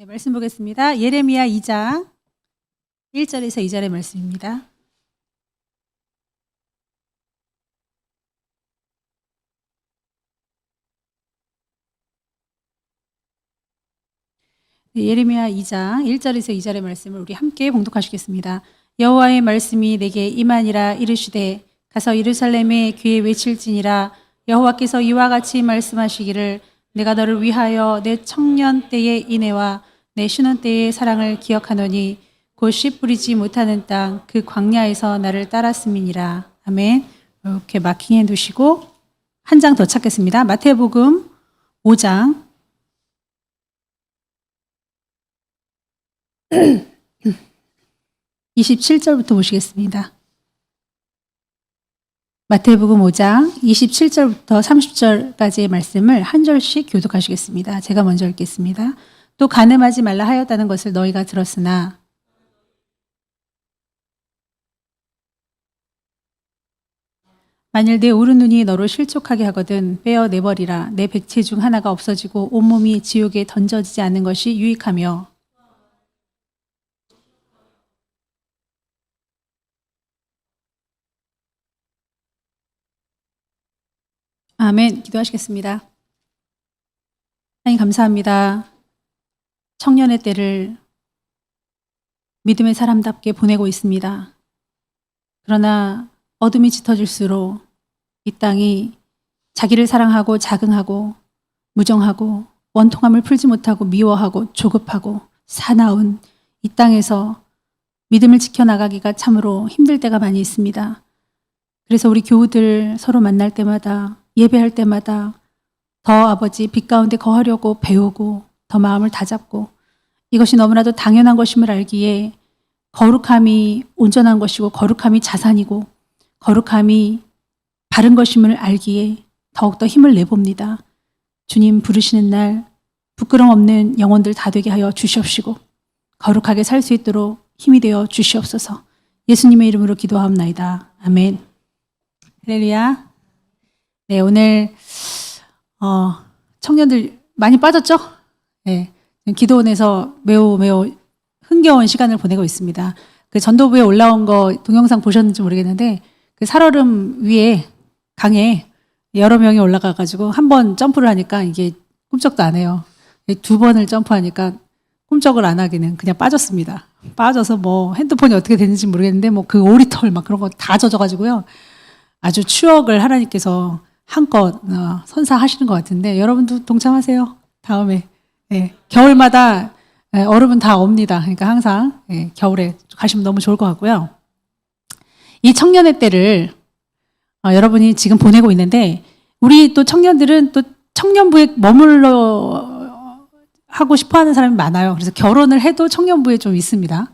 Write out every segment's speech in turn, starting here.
네, 말씀 보겠습니다. 예레미야 2장 1절에서 2절의 말씀입니다. 네, 예레미야 2장 1절에서 2절의 말씀을 우리 함께 봉독하시겠습니다. 여호와의 말씀이 내게 임하니라. 이르시되 가서 예루살렘에 귀에 외칠지니라. 여호와께서 이와 같이 말씀하시기를 내가 너를 위하여 내 청년 때의 인애와 내 신혼 때의 사랑을 기억하노니 곧 씨 뿌리지 못하는 땅 그 광야에서 나를 따랐음이니라. 아멘. 이렇게 마킹해 두시고 한 장 더 찾겠습니다. 마태복음 5장 27절부터 보시겠습니다. 마태복음 5장 27절부터 30절까지의 말씀을 한 절씩 교독하시겠습니다. 제가 먼저 읽겠습니다. 또 간음하지 말라 하였다는 것을 너희가 들었으나 만일 내 오른 눈이 너로 실족하게 하거든 빼어 내버리라. 내 백체 중 하나가 없어지고 온몸이 지옥에 던져지지 않는 것이 유익하며 아멘. 기도하시겠습니다. 하나님 감사합니다. 청년의 때를 믿음의 사람답게 보내고 있습니다. 그러나 어둠이 짙어질수록 이 땅이 자기를 사랑하고 자긍하고 무정하고 원통함을 풀지 못하고 미워하고 조급하고 사나운 이 땅에서 믿음을 지켜나가기가 참으로 힘들 때가 많이 있습니다. 그래서 우리 교우들 서로 만날 때마다 예배할 때마다 더 아버지 빛 가운데 거하려고 배우고 더 마음을 다잡고 이것이 너무나도 당연한 것임을 알기에 거룩함이 온전한 것이고 거룩함이 자산이고 거룩함이 바른 것임을 알기에 더욱더 힘을 내봅니다. 주님 부르시는 날 부끄럼 없는 영혼들 다 되게 하여 주시옵시고 거룩하게 살 수 있도록 힘이 되어 주시옵소서. 예수님의 이름으로 기도하옵나이다. 아멘. 할렐루야. 네, 오늘 청년들 많이 빠졌죠? 네, 기도원에서 매우 흥겨운 시간을 보내고 있습니다. 그 전도부에 올라온 거 동영상 보셨는지 모르겠는데 그 살얼음 위에 강에 여러 명이 올라가가지고 한 번 점프를 하니까 이게 꿈쩍도 안 해요. 두 번을 점프하니까 꿈쩍을 안 하기는 그냥 빠졌습니다. 빠져서 뭐 핸드폰이 어떻게 됐는지 모르겠는데 뭐 그 오리털 막 그런 거 다 젖어가지고요. 아주 추억을 하나님께서 한껏 선사하시는 것 같은데 여러분도 동참하세요. 다음에 겨울마다 얼음은 다 옵니다. 그러니까 항상 겨울에 가시면 너무 좋을 것 같고요. 이 청년의 때를 여러분이 지금 보내고 있는데 우리 또 청년들은 또 청년부에 머물러 하고 싶어하는 사람이 많아요. 그래서 결혼을 해도 청년부에 좀 있습니다.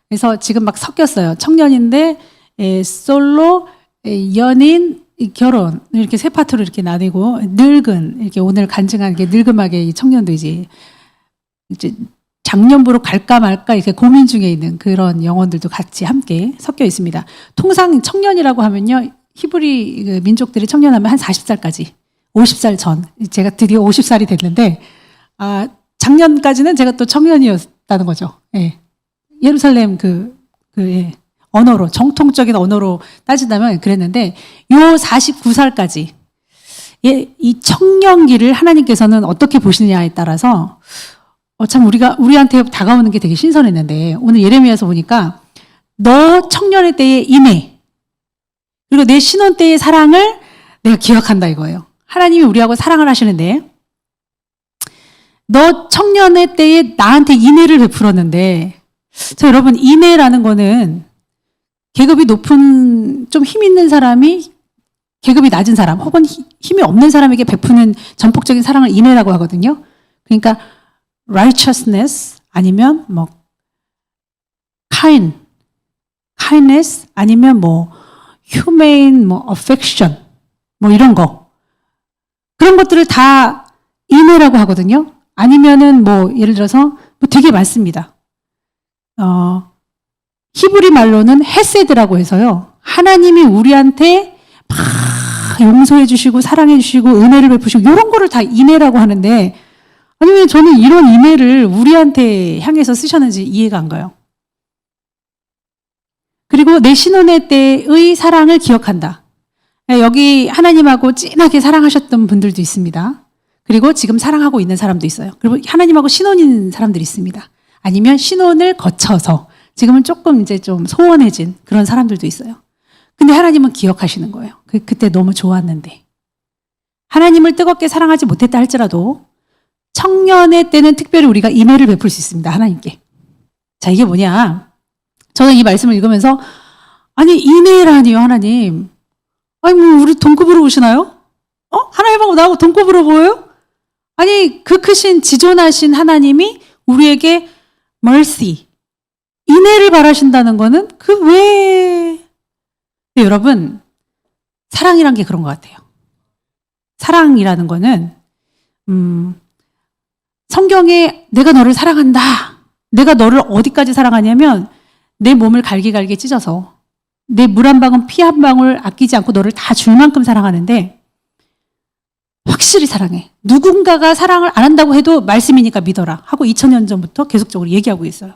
그래서 지금 막 섞였어요. 청년인데 솔로, 연인, 결혼 이렇게 세 파트로 이렇게 나뉘고 늙은 이렇게 오늘 간증한 게 늙음하게 이 청년도 이제 장년부로 갈까 말까 이렇게 고민 중에 있는 그런 영혼들도 같이 함께 섞여 있습니다. 통상 청년이라고 하면요 히브리 민족들이 청년하면 한 40살까지 50살 전 제가 드디어 50살이 됐는데 작년까지는 제가 또 청년이었다는 거죠. 예루살렘 언어로 정통적인 언어로 따진다면 그랬는데 요 49살까지 이 청년기를 하나님께서는 어떻게 보시느냐에 따라서 참 우리한테 다가오는 게 되게 신선했는데 오늘 예레미야서 보니까 너 청년의 때의 인애 그리고 내 신혼 때의 사랑을 내가 기억한다 이거예요. 하나님이 우리하고 사랑을 하시는데 너 청년의 때에 나한테 인애를 베풀었는데 자 여러분 인애라는 거는 계급이 높은 좀 힘 있는 사람이 계급이 낮은 사람 혹은 힘이 없는 사람에게 베푸는 전폭적인 사랑을 인애라고 하거든요. 그러니까 righteousness 아니면 뭐 kindness 아니면 뭐 humane 뭐 affection 뭐 이런 거 그런 것들을 다 인애라고 하거든요. 아니면은 뭐 예를 들어서 뭐 되게 많습니다. 히브리 말로는 헤세드라고 해서요. 하나님이 우리한테 막 용서해 주시고 사랑해 주시고 은혜를 베푸시고 이런 거를 다 인애라고 하는데 아니, 왜 저는 이런 이메일을 우리한테 향해서 쓰셨는지 이해가 안 가요. 그리고 내 신혼의 때의 사랑을 기억한다. 여기 하나님하고 진하게 사랑하셨던 분들도 있습니다. 그리고 지금 사랑하고 있는 사람도 있어요. 그리고 하나님하고 신혼인 사람들이 있습니다. 아니면 신혼을 거쳐서 지금은 조금 이제 좀 소원해진 그런 사람들도 있어요. 근데 하나님은 기억하시는 거예요. 그때 너무 좋았는데. 하나님을 뜨겁게 사랑하지 못했다 할지라도 청년의 때는 특별히 우리가 이메일을 베풀 수 있습니다. 하나님께. 자, 이게 뭐냐. 저는 이 말씀을 읽으면서 아니 이메일 아니요 하나님. 아니 뭐 우리 동급으로 오시나요? 하나님하고 나하고 동급으로 보여요? 아니 그 크신 지존하신 하나님이 우리에게 mercy, 인애를 바라신다는 거는 그 왜? 여러분 사랑이란 게 그런 것 같아요. 사랑이라는 거는 성경에 내가 너를 사랑한다. 내가 너를 어디까지 사랑하냐면 내 몸을 갈기갈기 찢어서 내 물 한 방울 피 한 방울 아끼지 않고 너를 다 줄 만큼 사랑하는데 확실히 사랑해. 누군가가 사랑을 안 한다고 해도 말씀이니까 믿어라 하고 2000년 전부터 계속적으로 얘기하고 있어요.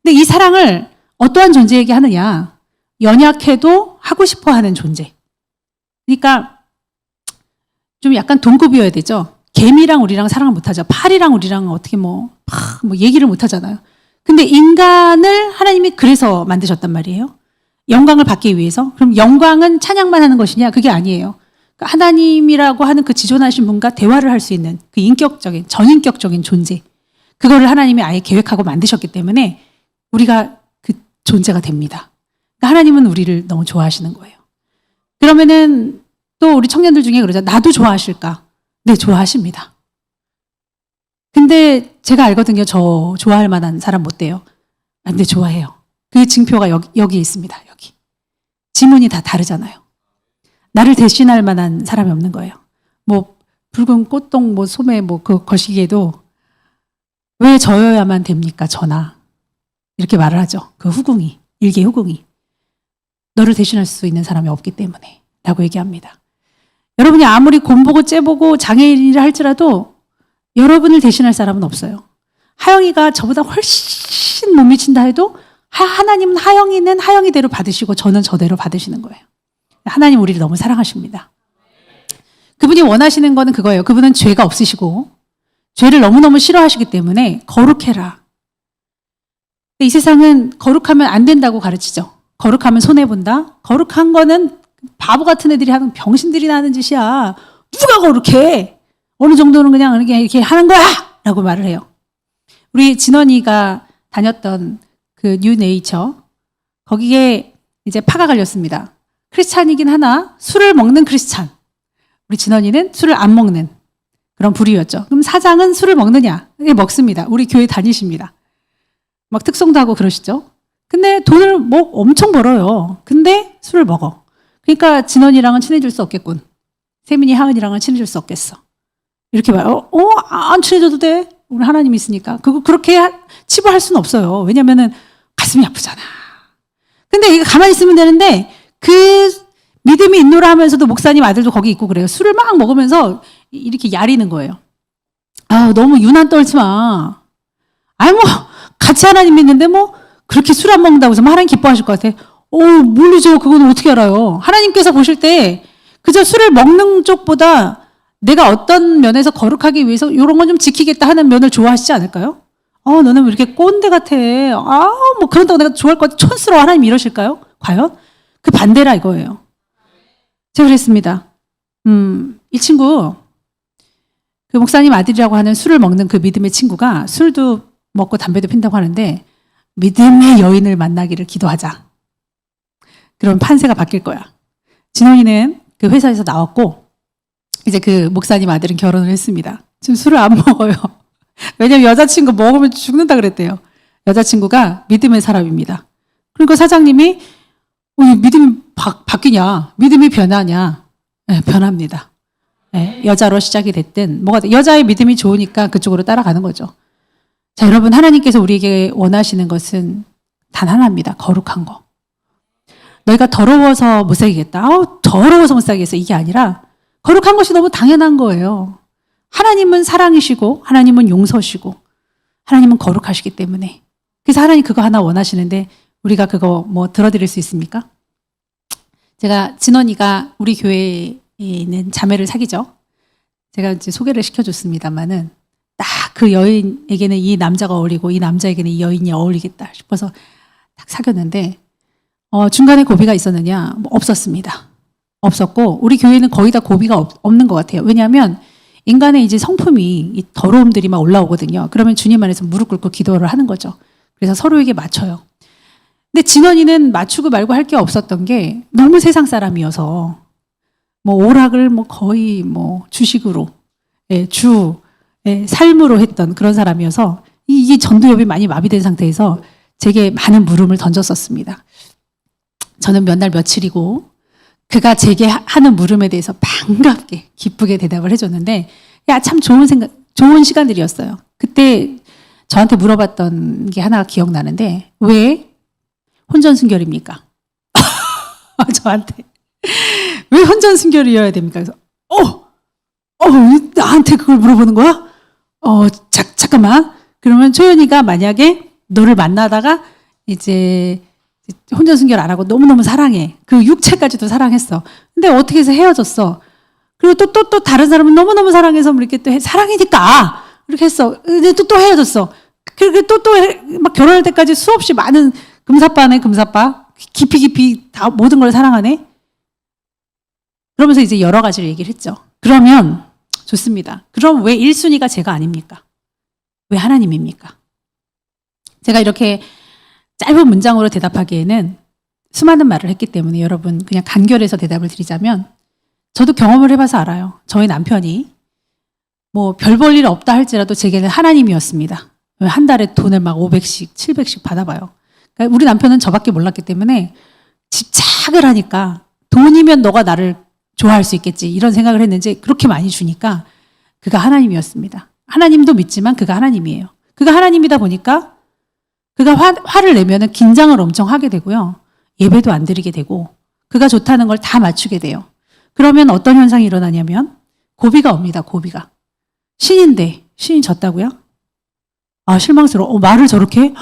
근데 이 사랑을 어떠한 존재에게 하느냐? 연약해도 하고 싶어 하는 존재. 그러니까 좀 약간 동급이어야 되죠. 개미랑 우리랑 사랑을 못하죠. 파리랑 우리랑 어떻게 뭐 얘기를 못하잖아요. 근데 인간을 하나님이 그래서 만드셨단 말이에요. 영광을 받기 위해서. 그럼 영광은 찬양만 하는 것이냐? 그게 아니에요. 하나님이라고 하는 그 지존하신 분과 대화를 할 수 있는 그 인격적인, 전인격적인 존재. 그거를 하나님이 아예 계획하고 만드셨기 때문에 우리가 그 존재가 됩니다. 그러니까 하나님은 우리를 너무 좋아하시는 거예요. 그러면은 또 우리 청년들 중에 그러죠. 나도 좋아하실까? 네, 좋아하십니다. 근데 제가 알거든요. 저 좋아할 만한 사람 못 돼요. 근데 좋아해요. 그 징표가 여기 있습니다. 여기. 지문이 다 다르잖아요. 나를 대신할 만한 사람이 없는 거예요. 뭐 붉은 꽃동 뭐 소매 뭐 그 거시기에도 왜 저여야만 됩니까? 저나. 이렇게 말을 하죠. 그 후궁이. 일개 후궁이. 너를 대신할 수 있는 사람이 없기 때문에 라고 얘기합니다. 여러분이 아무리 곰보고 째보고 장애인이라 할지라도 여러분을 대신할 사람은 없어요. 하영이가 저보다 훨씬 못 미친다 해도 하나님은 하영이는 하영이대로 받으시고 저는 저대로 받으시는 거예요. 하나님 우리를 너무 사랑하십니다. 그분이 원하시는 거는 그거예요. 그분은 죄가 없으시고 죄를 너무너무 싫어하시기 때문에 거룩해라. 이 세상은 거룩하면 안 된다고 가르치죠. 거룩하면 손해본다. 거룩한 거는 바보 같은 애들이 하는 병신들이 하는 짓이야. 누가 거룩해? 어느 정도는 그냥 이렇게 하는 거야! 라고 말을 해요. 우리 진원이가 다녔던 그 뉴네이처 거기에 이제 파가 갈렸습니다. 크리스찬이긴 하나 술을 먹는 크리스찬. 우리 진원이는 술을 안 먹는 그런 부류였죠. 그럼 사장은 술을 먹느냐? 네, 먹습니다. 우리 교회 다니십니다. 막 특송도 하고 그러시죠. 근데 돈을 뭐 엄청 벌어요. 근데 술을 먹어. 그러니까 진원이랑은 친해질 수 없겠군. 세민이 하은이랑은 친해질 수 없겠어. 이렇게 말해요. 안 친해져도 돼. 우리 하나님이 있으니까. 그렇게 치부할 수는 없어요. 왜냐면은 가슴이 아프잖아. 근데 이거 가만히 있으면 되는데 그 믿음이 있노라 하면서도 목사님 아들도 거기 있고 그래요. 술을 막 먹으면서 이렇게 야리는 거예요. 너무 유난 떨지 마. 뭐 같이 하나님 믿는데 뭐 그렇게 술 안 먹는다고 해서 하나님 기뻐하실 것 같아. 모르죠. 그건 어떻게 알아요. 하나님께서 보실 때 그저 술을 먹는 쪽보다 내가 어떤 면에서 거룩하기 위해서 이런 건 좀 지키겠다 하는 면을 좋아하시지 않을까요? 너는 왜 이렇게 꼰대 같아. 뭐 그런다고 내가 좋아할 것 같아. 촌스러워. 하나님 이러실까요? 과연? 그 반대라 이거예요. 제가 그랬습니다. 이 친구, 그 목사님 아들이라고 하는 술을 먹는 그 믿음의 친구가 술도 먹고 담배도 핀다고 하는데 믿음의 여인을 만나기를 기도하자. 그럼 판세가 바뀔 거야. 진원이는 그 회사에서 나왔고 이제 그 목사님 아들은 결혼을 했습니다. 지금 술을 안 먹어요. 왜냐면 여자친구 먹으면 죽는다 그랬대요. 여자친구가 믿음의 사람입니다. 그러니까 사장님이 믿음이 바뀌냐? 믿음이 변하냐? 네, 변합니다. 네, 여자로 시작이 됐든 뭐가 여자의 믿음이 좋으니까 그쪽으로 따라가는 거죠. 자, 여러분 하나님께서 우리에게 원하시는 것은 단 하나입니다. 거룩한 거. 너희가 더러워서 못 살겠다. 더러워서 못 살겠어. 이게 아니라 거룩한 것이 너무 당연한 거예요. 하나님은 사랑이시고 하나님은 용서시고 하나님은 거룩하시기 때문에 그래서 하나님 그거 하나 원하시는데 우리가 그거 뭐 들어드릴 수 있습니까? 제가 진원이가 우리 교회에 있는 자매를 사귀죠. 제가 이제 소개를 시켜줬습니다만은 딱 그 여인에게는 이 남자가 어울리고 이 남자에게는 이 여인이 어울리겠다 싶어서 딱 사귀었는데 중간에 고비가 있었느냐? 뭐 없었습니다. 없었고 우리 교회는 거의 다 고비가 없는 것 같아요. 왜냐하면 인간의 이제 성품이 이 더러움들이 막 올라오거든요. 그러면 주님 안에서 무릎 꿇고 기도를 하는 거죠. 그래서 서로에게 맞춰요. 근데 진원이는 맞추고 말고 할 게 없었던 게 너무 세상 사람이어서 뭐 오락을 뭐 거의 뭐 주식으로 삶으로 했던 그런 사람이어서 이게 전두엽이 많이 마비된 상태에서 제게 많은 물음을 던졌었습니다. 저는 몇 날 며칠이고 그가 제게 하는 물음에 대해서 반갑게 기쁘게 대답을 해줬는데 야, 참 좋은 시간들이었어요. 그때 저한테 물어봤던 게 하나 기억나는데 왜 혼전순결입니까? 저한테 왜 혼전순결이어야 됩니까? 그래서 나한테 그걸 물어보는 거야? 잠깐만. 그러면 초연이가 만약에 너를 만나다가 이제 혼전순결 안 하고 너무너무 사랑해. 그 육체까지도 사랑했어. 근데 어떻게 해서 헤어졌어. 그리고 또 다른 사람은 너무너무 사랑해서 이렇게 또 사랑이니까 이렇게 했어. 근데 또 헤어졌어. 그리고 또 막 결혼할 때까지 수없이 많은 금사빠네, 금사빠. 깊이 다 모든 걸 사랑하네. 그러면서 이제 여러 가지를 얘기를 했죠. 그러면 좋습니다. 그럼 왜 1순위가 제가 아닙니까? 왜 하나님입니까? 제가 이렇게 짧은 문장으로 대답하기에는 수많은 말을 했기 때문에 여러분 그냥 간결해서 대답을 드리자면 저도 경험을 해봐서 알아요. 저희 남편이 뭐 별 볼 일 없다 할지라도 제게는 하나님이었습니다. 한 달에 돈을 막 500씩, 700씩 받아봐요. 그러니까 우리 남편은 저밖에 몰랐기 때문에 집착을 하니까 돈이면 너가 나를 좋아할 수 있겠지 이런 생각을 했는지 그렇게 많이 주니까 그가 하나님이었습니다. 하나님도 믿지만 그가 하나님이에요. 그가 하나님이다 보니까 그가 화를 내면은 긴장을 엄청 하게 되고요. 예배도 안 드리게 되고 그가 좋다는 걸 다 맞추게 돼요. 그러면 어떤 현상이 일어나냐면 고비가 옵니다. 고비가. 신인데 신이 졌다고요? 아 실망스러워. 말을 저렇게 해?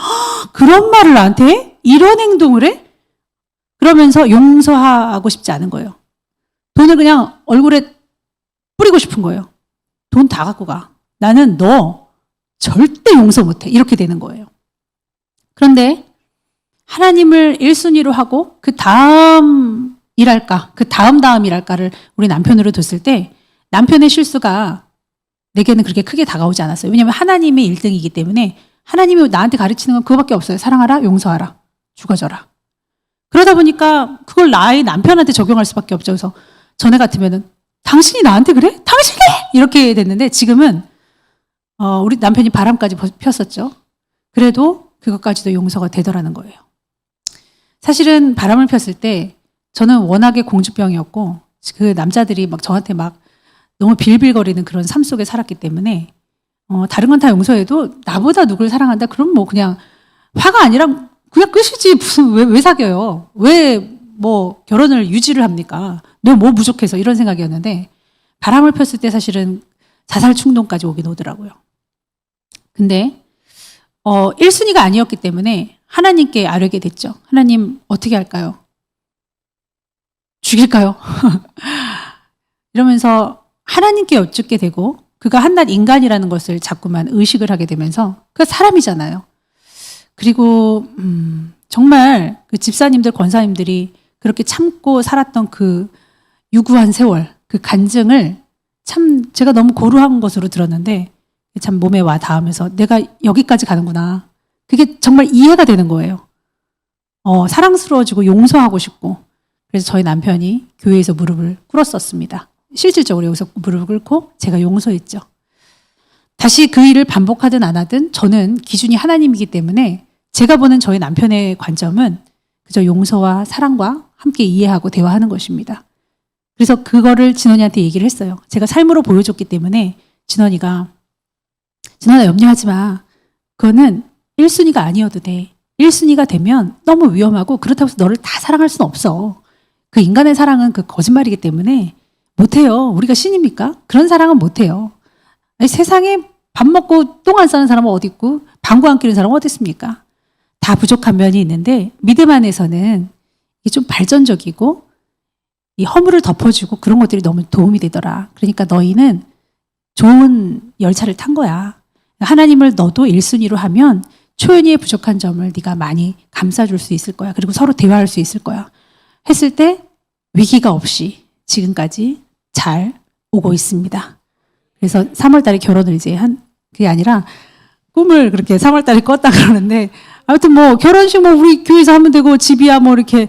그런 말을 나한테 해? 이런 행동을 해? 그러면서 용서하고 싶지 않은 거예요. 돈을 그냥 얼굴에 뿌리고 싶은 거예요. 돈 다 갖고 가. 나는 너 절대 용서 못해. 이렇게 되는 거예요. 그런데 하나님을 1순위로 하고 그 다음 일할까, 그 다음 일할까를 우리 남편으로 뒀을 때 남편의 실수가 내게는 그렇게 크게 다가오지 않았어요. 왜냐하면 하나님이 1등이기 때문에 하나님이 나한테 가르치는 건 그거밖에 없어요. 사랑하라, 용서하라, 죽어져라. 그러다 보니까 그걸 나의 남편한테 적용할 수밖에 없죠. 그래서 전에 같으면은 당신이 나한테 그래? 당신이 이렇게 됐는데 지금은 우리 남편이 바람까지 폈었죠. 그래도 그것까지도 용서가 되더라는 거예요. 사실은 바람을 폈을 때 저는 워낙에 공주병이었고 그 남자들이 막 저한테 막 너무 빌빌거리는 그런 삶 속에 살았기 때문에 다른 건 다 용서해도 나보다 누굴 사랑한다? 그럼 뭐 그냥 화가 아니라 그냥 끝이지. 무슨 왜 사겨요? 왜 뭐 결혼을 유지를 합니까? 내가 뭐 부족해서 이런 생각이었는데 바람을 폈을 때 사실은 자살 충동까지 오긴 오더라고요. 근데 1순위가 아니었기 때문에 하나님께 아뢰게 됐죠. 하나님 어떻게 할까요? 죽일까요? 이러면서 하나님께 여쭙게 되고 그가 한낱 인간이라는 것을 자꾸만 의식을 하게 되면서 그가 사람이잖아요. 그리고 정말 그 집사님들 권사님들이 그렇게 참고 살았던 그 유구한 세월 그 간증을 참 제가 너무 고루한 것으로 들었는데 참 몸에 와 닿으면서 내가 여기까지 가는구나. 그게 정말 이해가 되는 거예요. 사랑스러워지고 용서하고 싶고 그래서 저희 남편이 교회에서 무릎을 꿇었었습니다. 실질적으로 여기서 무릎을 꿇고 제가 용서했죠. 다시 그 일을 반복하든 안 하든 저는 기준이 하나님이기 때문에 제가 보는 저희 남편의 관점은 그저 용서와 사랑과 함께 이해하고 대화하는 것입니다. 그래서 그거를 진원이한테 얘기를 했어요. 제가 삶으로 보여줬기 때문에 진원아 염려하지 마. 그거는 1순위가 아니어도 돼. 1순위가 되면 너무 위험하고 그렇다고 해서 너를 다 사랑할 수는 없어. 그 인간의 사랑은 그 거짓말이기 때문에 못해요. 우리가 신입니까? 그런 사랑은 못해요. 아니, 세상에 밥 먹고 똥 안 싸는 사람은 어디 있고 방구 안 끼는 사람은 어디 있습니까? 다 부족한 면이 있는데 믿음 안에서는 이게 좀 발전적이고 이 허물을 덮어주고 그런 것들이 너무 도움이 되더라. 그러니까 너희는 좋은 열차를 탄 거야. 하나님을 너도 1순위로 하면 초연이의 부족한 점을 네가 많이 감싸줄 수 있을 거야. 그리고 서로 대화할 수 있을 거야. 했을 때 위기가 없이 지금까지 잘 오고 있습니다. 그래서 3월 달에 결혼을 이제 그게 아니라 꿈을 그렇게 3월 달에 꿨다 그러는데 아무튼 뭐 결혼식 뭐 우리 교회에서 하면 되고 집이야 뭐 이렇게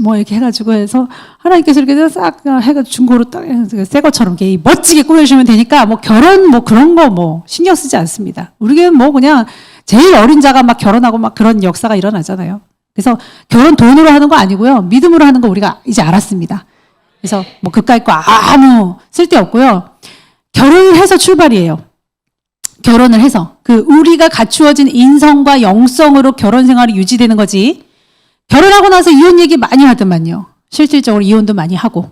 뭐 이렇게 해가지고 해서 하나님께서 이렇게 싹 해가지고 중고로 딱 새 것처럼 이렇게 멋지게 꾸며주시면 되니까 뭐 결혼 뭐 그런 거 뭐 신경 쓰지 않습니다. 우리는 뭐 그냥 제일 어린 자가 막 결혼하고 막 그런 역사가 일어나잖아요. 그래서 결혼 돈으로 하는 거 아니고요. 믿음으로 하는 거 우리가 이제 알았습니다. 그래서 뭐 그까이 거 아무 쓸데 없고요. 결혼을 해서 출발이에요. 결혼을 해서 그 우리가 갖추어진 인성과 영성으로 결혼 생활이 유지되는 거지. 결혼하고 나서 이혼 얘기 많이 하더만요. 실질적으로 이혼도 많이 하고.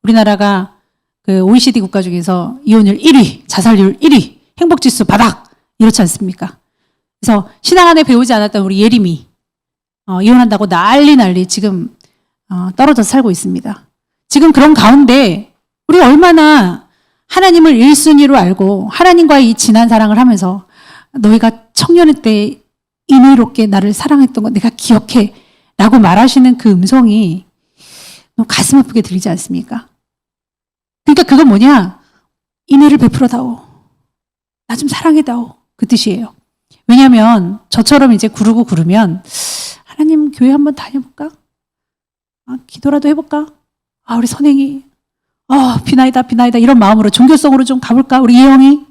우리나라가 그 OECD 국가 중에서 이혼율 1위, 자살률 1위, 행복지수 바닥 이렇지 않습니까? 그래서 신앙 안에 배우지 않았던 우리 예림이 이혼한다고 난리 지금 떨어져서 살고 있습니다. 지금 그런 가운데 우리 얼마나 하나님을 1순위로 알고 하나님과의 이 진한 사랑을 하면서 너희가 청년의 때 인의롭게 나를 사랑했던 거 내가 기억해 라고 말하시는 그 음성이 너무 가슴 아프게 들리지 않습니까? 그러니까 그건 뭐냐? 인애를 베풀어다오. 나 좀 사랑해다오. 그 뜻이에요. 왜냐하면 저처럼 이제 구르면 하나님 교회 한번 다녀볼까? 기도라도 해볼까? 우리 선행이 비나이다 이런 마음으로 종교성으로 좀 가볼까? 우리 예영이.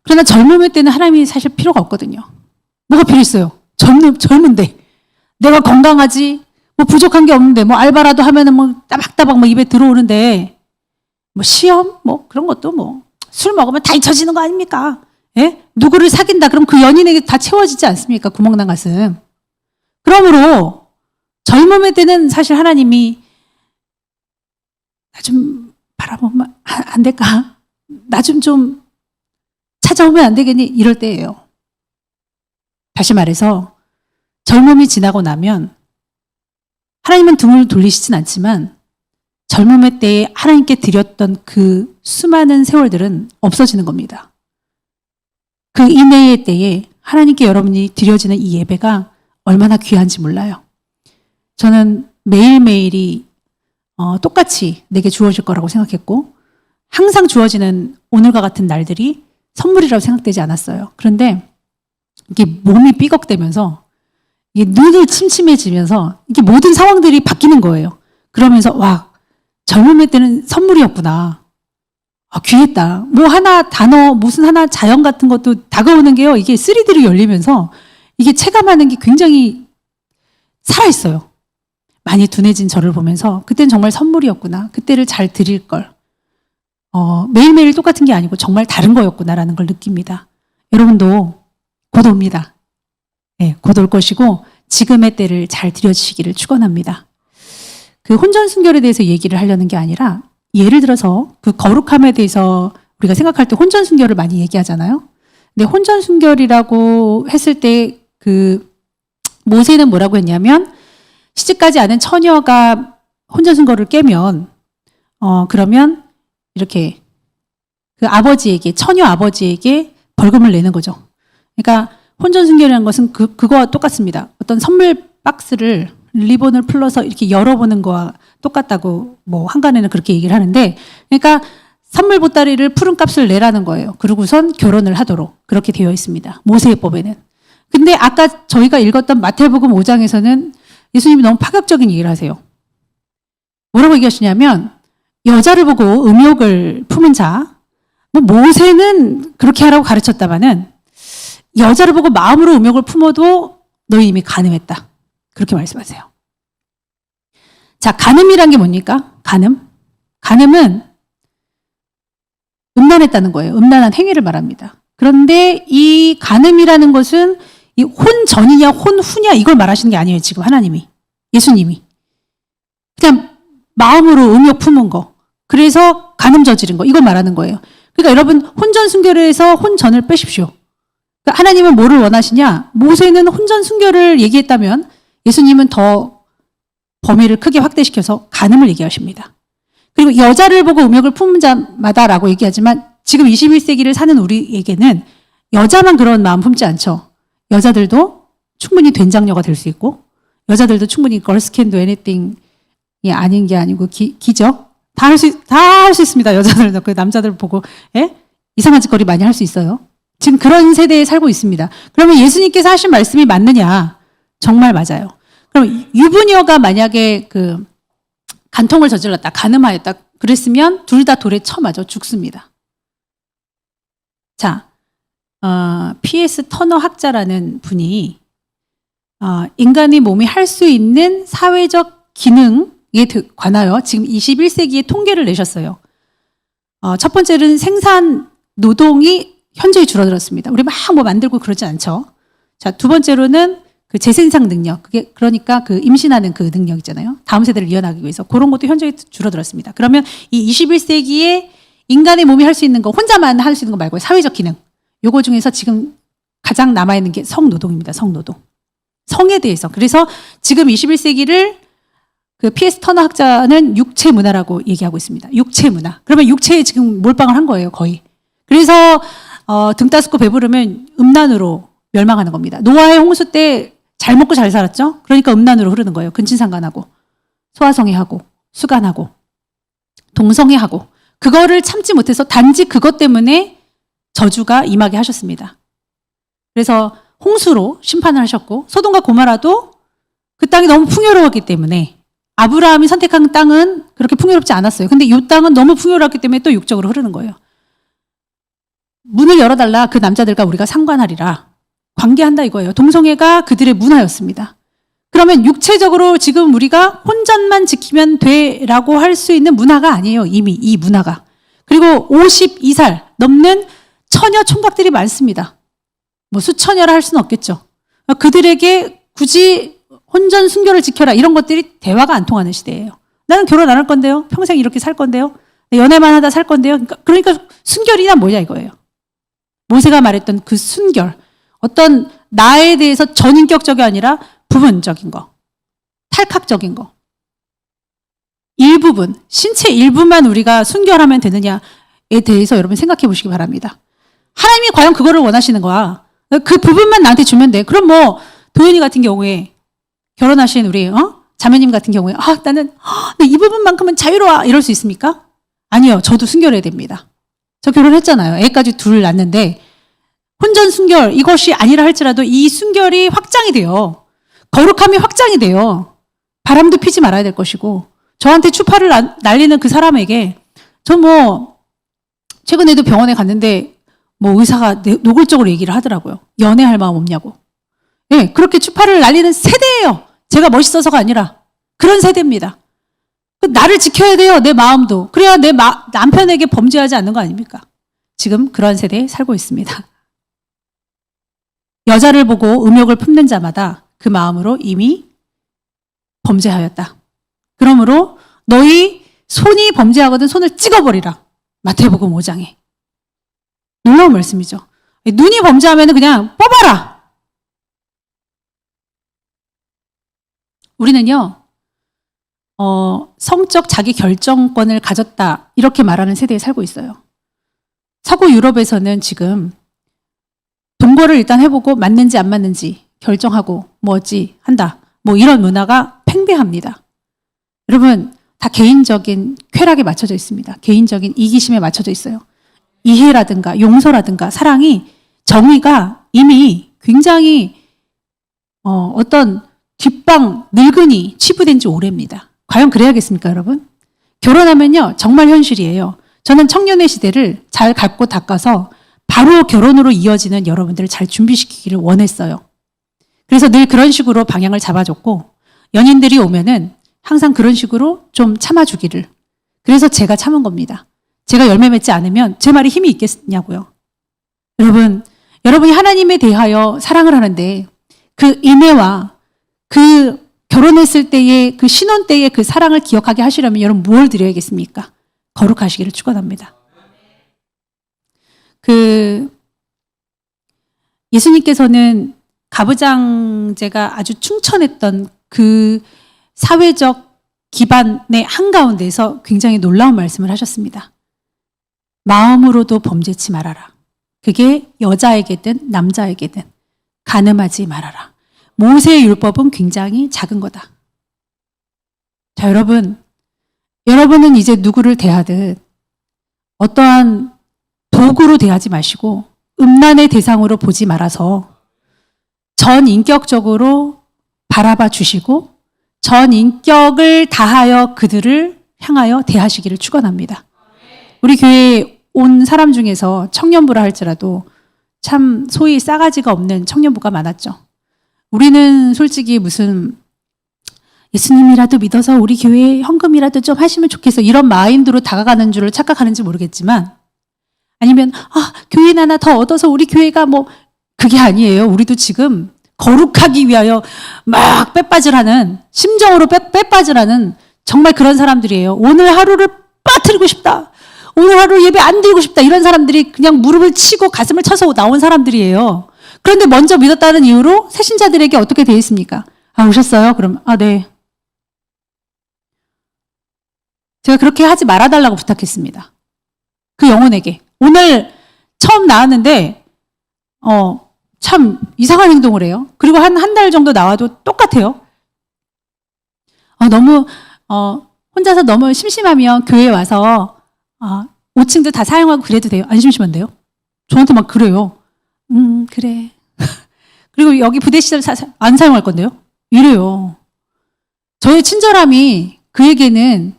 그러나 젊음의 때는 하나님이 사실 필요가 없거든요. 뭐가 필요 있어요? 젊은데 내가 건강하지 뭐 부족한 게 없는데 뭐 알바라도 하면은 뭐 따박따박 뭐 입에 들어오는데 뭐 시험 뭐 그런 것도 뭐 술 먹으면 다 잊혀지는 거 아닙니까? 예? 누구를 사귄다 그럼 그 연인에게 다 채워지지 않습니까? 구멍난 가슴. 그러므로 젊음의 때는 사실 하나님이 나 좀 바라보면 안 될까? 나 좀 찾아오면 안 되겠니? 이럴 때예요. 다시 말해서 젊음이 지나고 나면 하나님은 등을 돌리시진 않지만 젊음의 때에 하나님께 드렸던 그 수많은 세월들은 없어지는 겁니다. 그 인내의 때에 하나님께 여러분이 드려지는 이 예배가 얼마나 귀한지 몰라요. 저는 매일매일이 똑같이 내게 주어질 거라고 생각했고 항상 주어지는 오늘과 같은 날들이 선물이라고 생각되지 않았어요. 그런데 이게 몸이 삐걱대면서 이게 눈이 침침해지면서 이게 모든 상황들이 바뀌는 거예요. 그러면서 와 젊음의 때는 선물이었구나. 귀했다. 뭐 하나 단어 무슨 하나 자연 같은 것도 다가오는 게요. 이게 3D로 열리면서 이게 체감하는 게 굉장히 살아있어요. 많이 둔해진 저를 보면서 그때는 정말 선물이었구나. 그때를 잘 드릴 걸. 매일매일 똑같은 게 아니고 정말 다른 거였구나라는 걸 느낍니다. 여러분도 곧 옵니다. 네, 곧 올 것이고 지금의 때를 잘 들여주시기를 축원합니다. 그 혼전순결에 대해서 얘기를 하려는 게 아니라 예를 들어서 그 거룩함에 대해서 우리가 생각할 때 혼전순결을 많이 얘기하잖아요. 근데 혼전순결이라고 했을 때 그 모세는 뭐라고 했냐면 시집가지 않은 처녀가 혼전순결을 깨면 그러면 이렇게 그 아버지에게 처녀 아버지에게 벌금을 내는 거죠. 그러니까 혼전순결이라는 것은 그거와 똑같습니다. 어떤 선물 박스를 리본을 풀러서 이렇게 열어보는 거와 똑같다고 뭐 한간에는 그렇게 얘기를 하는데 그러니까 선물 보따리를 푸른 값을 내라는 거예요. 그러고선 결혼을 하도록 그렇게 되어 있습니다. 모세의 법에는. 근데 아까 저희가 읽었던 마태복음 5장에서는 예수님이 너무 파격적인 얘기를 하세요. 뭐라고 얘기하시냐면 여자를 보고 음욕을 품은 자, 뭐 모세는 그렇게 하라고 가르쳤다마는 여자를 보고 마음으로 음욕을 품어도 너희 이미 간음했다. 그렇게 말씀하세요. 자, 간음이란 게 뭡니까? 간음? 간음은 음란했다는 거예요. 음란한 행위를 말합니다. 그런데 이 간음이라는 것은 이 혼전이냐 혼후냐 이걸 말하시는 게 아니에요. 지금 하나님이. 예수님이. 그냥 마음으로 음욕 품은 거. 그래서 간음 저지른 거. 이걸 말하는 거예요. 그러니까 여러분 혼전 순결에서 혼전을 빼십시오. 그러니까 하나님은 뭐를 원하시냐? 모세는 혼전 순결을 얘기했다면 예수님은 더 범위를 크게 확대시켜서 간음을 얘기하십니다. 그리고 여자를 보고 음욕을 품은 자마다라고 얘기하지만 지금 21세기를 사는 우리에게는 여자만 그런 마음 품지 않죠. 여자들도 충분히 된장녀가 될 수 있고 여자들도 충분히 girls can do anything이 아닌 게 아니고 기죠. 다 할 수 있습니다. 여자들도 그 남자들 보고 이상한 짓거리 많이 할 수 있어요. 지금 그런 세대에 살고 있습니다. 그러면 예수님께서 하신 말씀이 맞느냐? 정말 맞아요. 그럼 유부녀가 만약에 그 간통을 저질렀다, 간음하였다 그랬으면 둘 다 돌에 쳐맞아 죽습니다. 자, P.S. 터너 학자라는 분이 인간의 몸이 할 수 있는 사회적 기능에 관하여 지금 21세기에 통계를 내셨어요. 첫 번째는 생산 노동이 현저히 줄어들었습니다. 우리 막 뭐 만들고 그러지 않죠. 자, 두 번째로는 그 재생산 능력, 그게 그러니까 그 임신하는 그 능력 있잖아요. 다음 세대를 이어나가기 위해서 그런 것도 현저히 줄어들었습니다. 그러면 이 21세기에 인간의 몸이 할 수 있는 거, 혼자만 할 수 있는 거 말고 사회적 기능, 요거 중에서 지금 가장 남아있는 게 성노동입니다. 성노동. 성에 대해서. 그래서 지금 21세기를 그 P.S. 터너 학자는 육체 문화라고 얘기하고 있습니다. 육체 문화. 그러면 육체에 지금 몰빵을 한 거예요, 거의. 그래서 등 따스고 배부르면 음란으로 멸망하는 겁니다. 노아의 홍수 때 잘 먹고 잘 살았죠? 그러니까 음란으로 흐르는 거예요. 근친상간하고 소아성애하고 수간하고 동성애하고 그거를 참지 못해서 단지 그것 때문에 저주가 임하게 하셨습니다. 그래서 홍수로 심판을 하셨고 소돔과 고모라도 그 땅이 너무 풍요로웠기 때문에 아브라함이 선택한 땅은 그렇게 풍요롭지 않았어요. 근데 이 땅은 너무 풍요로웠기 때문에 또 육적으로 흐르는 거예요. 문을 열어달라. 그 남자들과 우리가 상관하리라. 관계한다 이거예요. 동성애가 그들의 문화였습니다. 그러면 육체적으로 지금 우리가 혼전만 지키면 돼라고 할 수 있는 문화가 아니에요. 이미 이 문화가. 그리고 52살 넘는 처녀 총각들이 많습니다. 뭐 수처녀라 할 수는 없겠죠. 그들에게 굳이 혼전 순결을 지켜라 이런 것들이 대화가 안 통하는 시대예요. 나는 결혼 안 할 건데요. 평생 이렇게 살 건데요. 연애만 하다 살 건데요. 그러니까 순결이란 뭐냐 이거예요. 모세가 말했던 그 순결. 어떤 나에 대해서 전인격적이 아니라 부분적인 거. 탈각적인 거. 일부분. 신체 일부만 우리가 순결하면 되느냐에 대해서 여러분 생각해 보시기 바랍니다. 하나님이 과연 그거를 원하시는 거야. 그 부분만 나한테 주면 돼. 그럼 뭐 도현이 같은 경우에 결혼하신 우리 자매님 같은 경우에 나는 이 부분만큼은 자유로워 이럴 수 있습니까? 아니요. 저도 순결해야 됩니다. 저 결혼했잖아요. 애까지 둘 낳는데 혼전 순결 이것이 아니라 할지라도 이 순결이 확장이 돼요. 거룩함이 확장이 돼요. 바람도 피지 말아야 될 것이고 저한테 추파를 날리는 그 사람에게 전 뭐 최근에도 병원에 갔는데 뭐 의사가 노골적으로 얘기를 하더라고요. 연애할 마음 없냐고. 예, 그렇게 추파를 날리는 세대예요. 제가 멋있어서가 아니라 그런 세대입니다. 나를 지켜야 돼요. 내 마음도. 그래야 내 남편에게 범죄하지 않는 거 아닙니까? 지금 그런 세대에 살고 있습니다. 여자를 보고 음욕을 품는 자마다 그 마음으로 이미 범죄하였다. 그러므로 너희 손이 범죄하거든 손을 찍어버리라. 마태복음 5장에. 놀라운 말씀이죠. 눈이 범죄하면 그냥 뽑아라. 우리는요. 성적 자기 결정권을 가졌다. 이렇게 말하는 세대에 살고 있어요. 서구 유럽에서는 지금 동거를 일단 해보고 맞는지 안 맞는지 결정하고 뭐지 한다. 뭐 이런 문화가 팽배합니다. 여러분 다 개인적인 쾌락에 맞춰져 있습니다. 개인적인 이기심에 맞춰져 있어요. 이해라든가 용서라든가 사랑이 정의가 이미 굉장히 어떤 뒷방 늙은이 치부된 지 오래입니다. 과연 그래야겠습니까 여러분? 결혼하면요 정말 현실이에요. 저는 청년의 시대를 잘 갚고 닦아서 바로 결혼으로 이어지는 여러분들을 잘 준비시키기를 원했어요. 그래서 늘 그런 식으로 방향을 잡아줬고 연인들이 오면은 항상 그런 식으로 좀 참아주기를. 그래서 제가 참은 겁니다. 제가 열매 맺지 않으면 제 말이 힘이 있겠냐고요. 여러분이 하나님에 대하여 사랑을 하는데 그 인애와 그 결혼했을 때의 그 신혼 때의 그 사랑을 기억하게 하시려면 여러분 무엇을 드려야겠습니까? 거룩하시기를 축원합니다. 예수님께서는 가부장제가 아주 충천했던 그 사회적 기반의 한가운데서 굉장히 놀라운 말씀을 하셨습니다. 마음으로도 범죄치 말아라. 그게 여자에게든 남자에게든 간음하지 말아라. 모세의 율법은 굉장히 작은 거다. 자, 여러분은 이제 누구를 대하듯 어떠한 도구로 대하지 마시고 음란의 대상으로 보지 말아서 전 인격적으로 바라봐 주시고 전 인격을 다하여 그들을 향하여 대하시기를 축원합니다. 우리 교회에 온 사람 중에서 청년부라 할지라도 참 소위 싸가지가 없는 청년부가 많았죠. 우리는 솔직히 무슨 예수님이라도 믿어서 우리 교회에 헌금이라도 좀 하시면 좋겠어 이런 마인드로 다가가는 줄을 착각하는지 모르겠지만 아니면 교인 하나 더 얻어서 우리 교회가 뭐 그게 아니에요. 우리도 지금 거룩하기 위하여 막 빼빠질하는 심정으로 빼빠질하는 정말 그런 사람들이에요. 오늘 하루를 빠뜨리고 싶다. 오늘 하루 예배 안 드리고 싶다. 이런 사람들이 그냥 무릎을 치고 가슴을 쳐서 나온 사람들이에요. 그런데 먼저 믿었다는 이유로 새신자들에게 어떻게 되어 있습니까? 오셨어요? 그럼 네. 제가 그렇게 하지 말아달라고 부탁했습니다. 그 영혼에게. 오늘 처음 나왔는데 참 이상한 행동을 해요. 그리고 한 달 정도 나와도 똑같아요. 너무 혼자서 너무 심심하면 교회에 와서 5층도 다 사용하고 그래도 돼요. 안 심심한데요? 저한테 막 그래요. 그래. 그리고 여기 부대시설 안 사용할 건데요? 이래요. 저의 친절함이 그에게는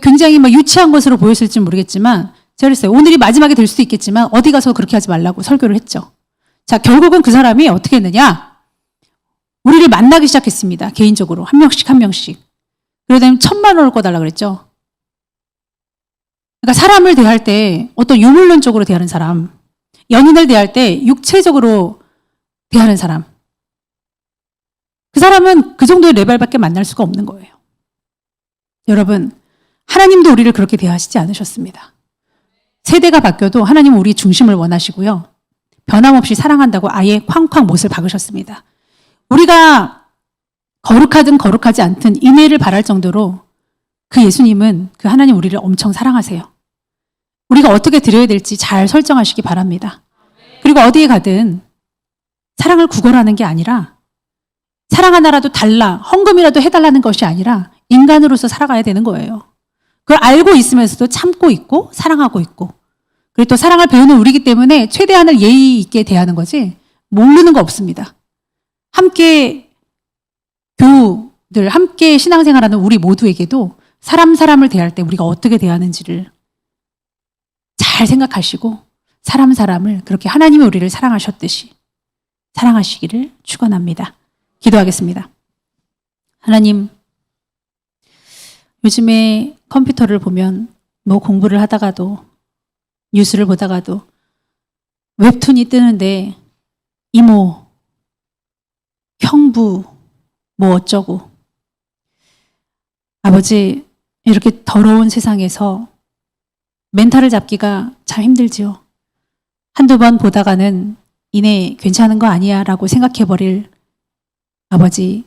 굉장히 막 유치한 것으로 보였을지 모르겠지만 제가 그랬어요. 오늘이 마지막이 될 수도 있겠지만 어디 가서 그렇게 하지 말라고 설교를 했죠. 자, 결국은 그 사람이 어떻게 했느냐? 우리를 만나기 시작했습니다. 개인적으로 한 명씩 한 명씩. 그러더니 1,000만 원을 꿔달라 그랬죠. 그러니까 사람을 대할 때 어떤 유물론적으로 대하는 사람, 연인을 대할 때 육체적으로 대하는 사람, 그 사람은 그 정도의 레벨밖에 만날 수가 없는 거예요. 여러분, 하나님도 우리를 그렇게 대하시지 않으셨습니다. 세대가 바뀌어도 하나님은 우리 중심을 원하시고요. 변함없이 사랑한다고 아예 쾅쾅 못을 박으셨습니다. 우리가 거룩하든 거룩하지 않든 인애를 바랄 정도로 그 예수님은 그 하나님 우리를 엄청 사랑하세요. 우리가 어떻게 드려야 될지 잘 설정하시기 바랍니다. 그리고 어디에 가든 사랑을 구걸하는 게 아니라 사랑 하나라도 달라, 헌금이라도 해달라는 것이 아니라 인간으로서 살아가야 되는 거예요. 그걸 알고 있으면서도 참고 있고 사랑하고 있고 그리고 또 사랑을 배우는 우리이기 때문에 최대한을 예의 있게 대하는 거지 모르는 거 없습니다. 함께 교우들, 함께 신앙생활하는 우리 모두에게도 사람을 대할 때 우리가 어떻게 대하는지를 잘 생각하시고 사람을 그렇게 하나님이 우리를 사랑하셨듯이 사랑하시기를 축원합니다. 기도하겠습니다. 하나님, 요즘에 컴퓨터를 보면 뭐 공부를 하다가도 뉴스를 보다가도 웹툰이 뜨는데 이모, 형부, 뭐 어쩌고. 아버지, 이렇게 더러운 세상에서 멘탈을 잡기가 참 힘들지요. 한두 번 보다가는 이내 괜찮은 거 아니야 라고 생각해버릴 아버지,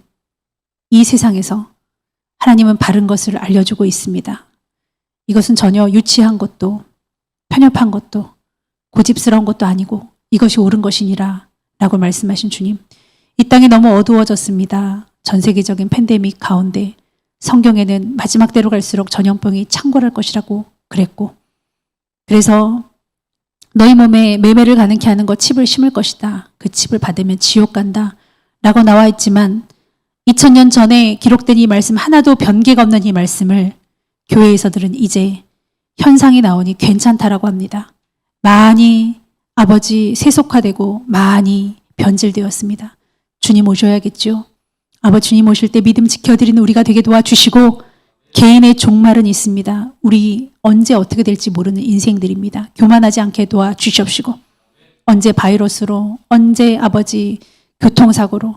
이 세상에서 하나님은 바른 것을 알려주고 있습니다. 이것은 전혀 유치한 것도 편협한 것도 고집스러운 것도 아니고 이것이 옳은 것이니라 라고 말씀하신 주님. 이 땅이 너무 어두워졌습니다. 전 세계적인 팬데믹 가운데 성경에는 마지막 때로 갈수록 전염병이 창궐할 것이라고 그랬고 그래서 너희 몸에 매매를 가능케 하는 것 칩을 심을 것이다. 그 칩을 받으면 지옥 간다 라고 나와 있지만 2000년 전에 기록된 이 말씀 하나도 변개가 없는 이 말씀을 교회에서들은 이제 현상이 나오니 괜찮다라고 합니다. 많이 아버지 세속화되고 많이 변질되었습니다. 주님 오셔야겠죠. 아버지 주님 오실 때 믿음 지켜드리는 우리가 되게 도와주시고 개인의 종말은 있습니다. 우리 언제 어떻게 될지 모르는 인생들입니다. 교만하지 않게 도와주시옵시고 언제 바이러스로 언제 아버지 교통사고로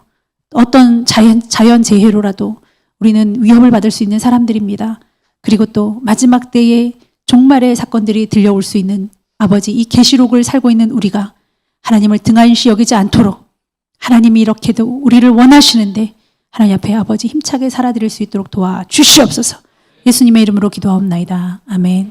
어떤 자연재해로라도 우리는 위험을 받을 수 있는 사람들입니다. 그리고 또 마지막 때에 종말의 사건들이 들려올 수 있는 아버지 이 계시록을 살고 있는 우리가 하나님을 등한시 여기지 않도록 하나님이 이렇게도 우리를 원하시는데 하나님 앞에 아버지 힘차게 살아드릴 수 있도록 도와주시옵소서. 예수님의 이름으로 기도하옵나이다. 아멘.